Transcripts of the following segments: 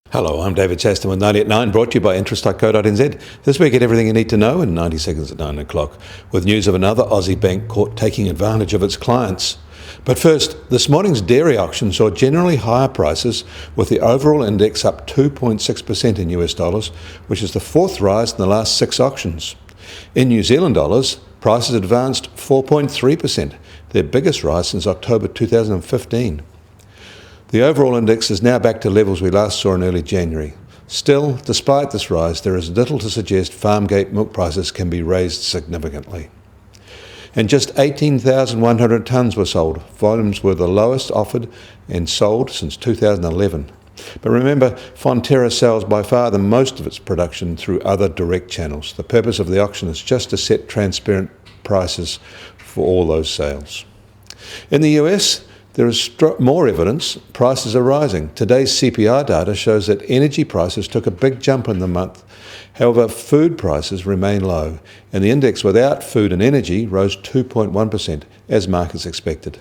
Hello, I'm David Chaston with 90 at 9, brought to you by interest.co.nz. This week, get everything you need to know in 90 seconds at 9 o'clock, with news of another Aussie bank caught taking advantage of its clients. But first, this morning's dairy auction saw generally higher prices, with the overall index up 2.6% in US dollars, which is the fourth rise in the last 6 auctions. In New Zealand dollars, prices advanced 4.3%, their biggest rise since October 2015. The overall index is now back to levels we last saw in early January. Still, despite this rise, there is little to suggest farm-gate milk prices can be raised significantly. And just 18,100 tonnes were sold. Volumes were the lowest offered and sold since 2011. But remember, Fonterra sells by far the most of its production through other direct channels. The purpose of the auction is just to set transparent prices for all those sales. In the US, there is more evidence prices are rising. Today's CPI data shows that energy prices took a big jump in the month. However, food prices remain low, and the index without food and energy rose 2.1%, as markets expected.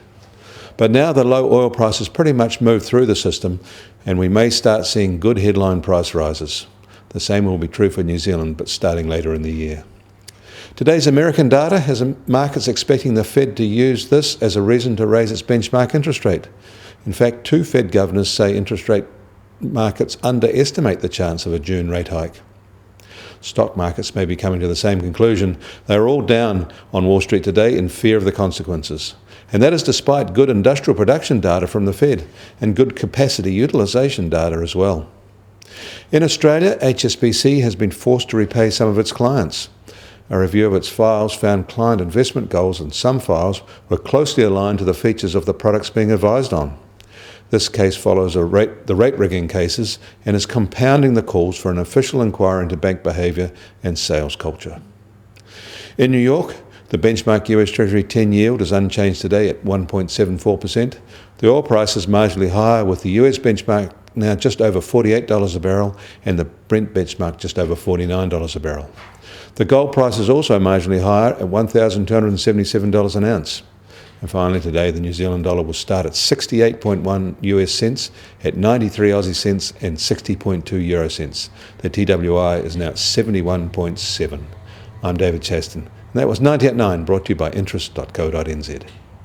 But now the low oil prices pretty much moved through the system, and we may start seeing good headline price rises. The same will be true for New Zealand, but starting later in the year. Today's American data has markets expecting the Fed to use this as a reason to raise its benchmark interest rate. In fact, 2 Fed governors say interest rate markets underestimate the chance of a June rate hike. Stock markets may be coming to the same conclusion. They are all down on Wall Street today in fear of the consequences. And that is despite good industrial production data from the Fed and good capacity utilisation data as well. In Australia, HSBC has been forced to repay some of its clients. A review of its files found client investment goals in some files were closely aligned to the features of the products being advised on. This case follows the rate rigging cases and is compounding the calls for an official inquiry into bank behaviour and sales culture. In New York, the benchmark US Treasury 10 yield is unchanged today at 1.74%. The oil price is marginally higher, with the US benchmark now just over $48 a barrel and the Brent benchmark just over $49 a barrel. The gold price is also marginally higher at $1,277 an ounce. And finally today, the New Zealand dollar will start at 68.1 US cents, at 93 Aussie cents and 60.2 Euro cents. The TWI is now at 71.7. I'm David Chaston, and that was 90 at 9, brought to you by interest.co.nz.